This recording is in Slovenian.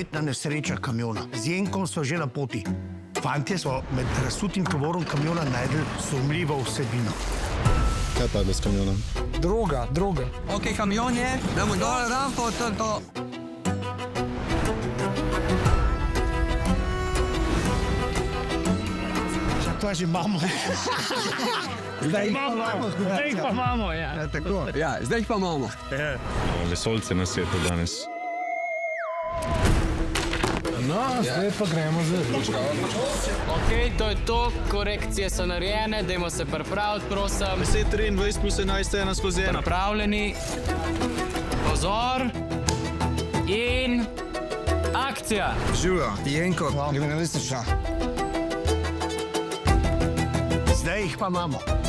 prometna nesreča kamiona. Z Jenkom so že na poti. Fantje so med razsutim tovorom kamiona najdli sumljivo vsebino. Kaj pa je s kamionom? Droga. Ok, kamion je, damo dol rampo, to je to. To že imamo. Zdaj pa imamo, ja. Ja, zdaj jih pa imamo. Vesoljce na svetu danes. No, zdaj pa gremo za Ok, to je to, korekcije so narejene, dajmo se pripraviti, prosim. 10-23 plus 11 1 skozi 1. Pripravljeni, pozor in akcija. Živijo, Jenko. kriminalistična. Zdaj jih pa imamo.